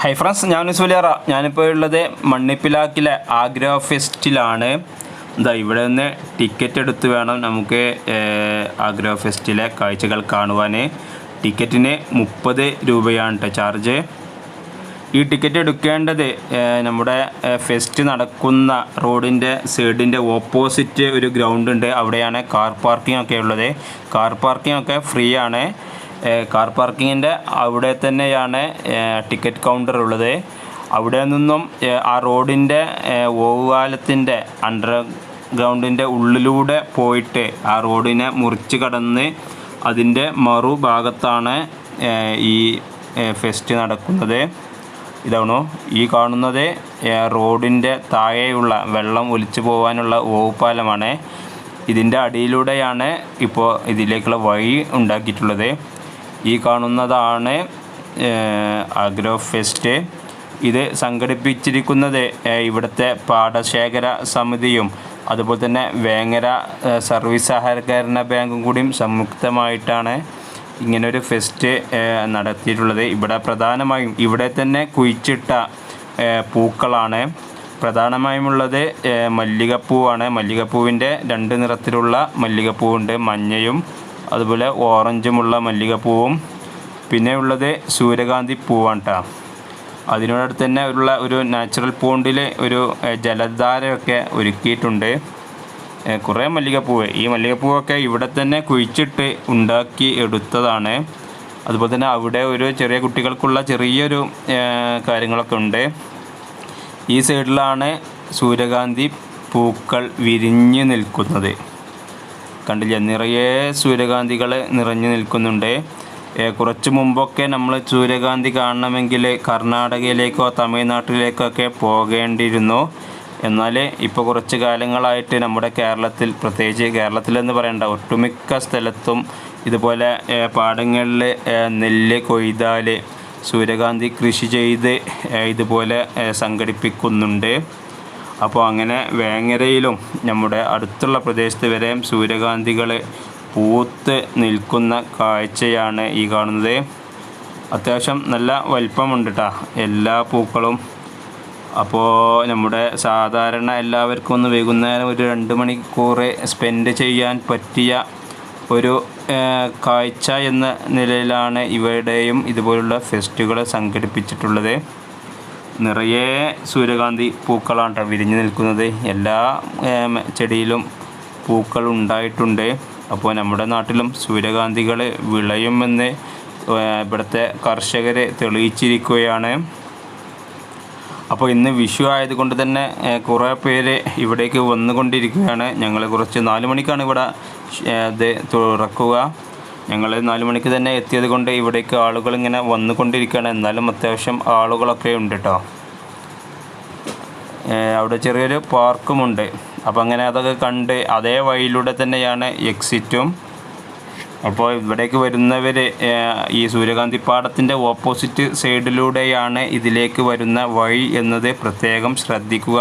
Hi friends, ഞാൻ സുലിയറ. ഞാനിപ്പോൾ ഉള്ളത് മണ്ണിപ്പിലാക്കിലെ ആഗ്രോ ഫെസ്റ്റിലാണ്. ഇവിടെ നിന്ന് ടിക്കറ്റ് എടുത്ത് വേണം നമുക്ക് ആഗ്രോ ഫെസ്റ്റിലെ കാഴ്ചകൾ കാണുവാൻ. ടിക്കറ്റിന് 30 രൂപയാണ് ചാർജ്. ഈ ടിക്കറ്റ് എടുക്കേണ്ടത് നമ്മുടെ ഫെസ്റ്റ് നടക്കുന്ന റോഡിൻ്റെ സൈഡിൻ്റെ ഓപ്പോസിറ്റ് ഒരു ഗ്രൗണ്ട് ഉണ്ട്. അവിടെയാണ് കാർ പാർക്കിംഗ് ഒക്കെ ഉള്ളത്. കാർ പാർക്കിംഗ് ഒക്കെ ഫ്രീ ആണ്. കാർ പാർക്കിങ്ങിൻ്റെ അവിടെ തന്നെയാണ് ടിക്കറ്റ് കൗണ്ടർ ഉള്ളത്. അവിടെ നിന്നും ആ റോഡിൻ്റെ ഓവുപാലത്തിൻ്റെ അണ്ടർഗ്രൗണ്ടിൻ്റെ ഉള്ളിലൂടെ പോയിട്ട് ആ റോഡിനെ മുറിച്ച് കടന്ന് അതിൻ്റെ മറുഭാഗത്താണ് ഈ ഫെസ്റ്റ് നടക്കുന്നത്. ഇതാണോ ഈ കാണുന്നത്? റോഡിൻ്റെ താഴെയുള്ള വെള്ളം ഒലിച്ചു പോകാനുള്ള ഓവുപാലമാണ്. ഇതിൻ്റെ അടിയിലൂടെയാണ് ഇപ്പോൾ ഇതിലേക്കുള്ള വഴി ഉണ്ടാക്കിയിട്ടുള്ളത്. ഈ കാണുന്നതാണ് ആഗ്രോ ഫെസ്റ്റ്. ഇത് സംഘടിപ്പിച്ചിരിക്കുന്നത് ഇവിടുത്തെ പാടശേഖര സമിതിയും അതുപോലെ തന്നെ വേങ്ങര സർവീസ് സഹകരണ ബാങ്കും കൂടിയും സംയുക്തമായിട്ടാണ് ഇങ്ങനൊരു ഫെസ്റ്റ് നടത്തിയിട്ടുള്ളത്. ഇവിടെ പ്രധാനമായും ഇവിടെ തന്നെ കുഴിച്ചിട്ട പൂക്കളാണ്. പ്രധാനമായുമുള്ളത് മല്ലികപ്പൂവാണ്. മല്ലികപ്പൂവിൻ്റെ 2 നിറത്തിലുള്ള മല്ലികപ്പൂവുണ്ട്, മഞ്ഞയും അതുപോലെ ഓറഞ്ചുമുള്ള മല്ലികപ്പൂവും. പിന്നെ ഉള്ളത് സൂര്യകാന്തി പൂവാണ് കേട്ടോ. അതിനോടടുത്ത് തന്നെ ഉള്ള ഒരു നാച്ചുറൽ പോണ്ടിൽ ഒരു ജലധാരയൊക്കെ ഒരുക്കിയിട്ടുണ്ട്. കുറേ മല്ലികപ്പൂവ്. ഈ മല്ലികപ്പൂവൊക്കെ ഇവിടെ തന്നെ കുഴിച്ചിട്ട് ഉണ്ടാക്കി എടുത്തതാണ്. അതുപോലെ തന്നെ അവിടെ ഒരു ചെറിയ കുട്ടികൾക്കുള്ള ചെറിയൊരു കാര്യങ്ങളൊക്കെ ഉണ്ട്. ഈ സൈഡിലാണ് സൂര്യകാന്തി പൂക്കൾ വിരിഞ്ഞ് നിൽക്കുന്നത്. കണ്ടില്ല, നിറയെ സൂര്യകാന്തികൾ നിറഞ്ഞു നിൽക്കുന്നുണ്ട്. കുറച്ച് മുമ്പൊക്കെ നമ്മൾ സൂര്യകാന്തി കാണണമെങ്കിൽ കർണാടകയിലേക്കോ തമിഴ്നാട്ടിലേക്കൊക്കെ പോകേണ്ടിയിരുന്നു. എന്നാൽ ഇപ്പോൾ കുറച്ച് കാലങ്ങളായിട്ട് നമ്മുടെ കേരളത്തിൽ, പ്രത്യേകിച്ച് കേരളത്തിലെന്ന് പറയേണ്ട ഒട്ടുമിക്ക സ്ഥലത്തും ഇതുപോലെ പാടങ്ങളിൽ നെല്ല് കൊയ്താൽ സൂര്യകാന്തി കൃഷി ചെയ്ത് ഇതുപോലെ സംഘടിപ്പിക്കുന്നുണ്ട്. അപ്പോൾ അങ്ങനെ വേങ്ങരയിലും നമ്മുടെ അടുത്തുള്ള പ്രദേശത്ത് വരെയും സൂര്യകാന്തികൾ പൂത്ത് നിൽക്കുന്ന കാഴ്ചയാണ് ഈ കാണുന്നത്. അത്യാവശ്യം നല്ല വലിപ്പമുണ്ട് കേട്ടോ എല്ലാ പൂക്കളും. അപ്പോൾ നമ്മുടെ സാധാരണ എല്ലാവർക്കും ഒന്ന് വൈകുന്നേരം ഒരു 2 മണിക്കൂർ സ്പെൻഡ് ചെയ്യാൻ പറ്റിയ ഒരു കാഴ്ച എന്ന നിലയിലാണ് ഇവിടെയും ഇതുപോലുള്ള ഫെസ്റ്റുകൾ സംഘടിപ്പിച്ചിട്ടുള്ളത്. നിറയെ സൂര്യകാന്തി പൂക്കളാണ് കേട്ടോ വിരിഞ്ഞു നിൽക്കുന്നത്. എല്ലാ ചെടിയിലും പൂക്കൾ ഉണ്ടായിട്ടുണ്ട്. അപ്പോൾ നമ്മുടെ നാട്ടിലും സൂര്യകാന്തികൾ വിളയുമെന്ന് ഇവിടുത്തെ കർഷകർ തെളിയിച്ചിരിക്കുകയാണ്. അപ്പോൾ ഇന്ന് വിഷു ആയതുകൊണ്ട് തന്നെ കുറേ പേര് ഇവിടേക്ക് വന്നുകൊണ്ടിരിക്കുകയാണ്. ഞങ്ങൾ കുറച്ച് 4 മണിക്കാണ് ഇവിടെ ഇത് തുറക്കുക. ഞങ്ങൾ 4 മണിക്ക് തന്നെ എത്തിയത് കൊണ്ട് ഇവിടേക്ക് ആളുകൾ ഇങ്ങനെ വന്നുകൊണ്ടിരിക്കുകയാണ്. എന്നാലും അത്യാവശ്യം ആളുകളൊക്കെ ഉണ്ട് കേട്ടോ. അവിടെ ചെറിയൊരു പാർക്കുമുണ്ട്. അപ്പോൾ അങ്ങനെ അതൊക്കെ കണ്ട് അതേ വഴിയിലൂടെ തന്നെയാണ് എക്സിറ്റും. അപ്പോൾ ഇവിടേക്ക് വരുന്നവർ ഈ സൂര്യകാന്തി പാടത്തിൻ്റെ ഓപ്പോസിറ്റ് സൈഡിലൂടെയാണ് ഇതിലേക്ക് വരുന്ന വഴി എന്നത് പ്രത്യേകം ശ്രദ്ധിക്കുക.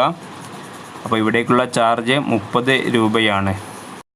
അപ്പോൾ ഇവിടേക്കുള്ള ചാർജ് 30 രൂപയാണ്.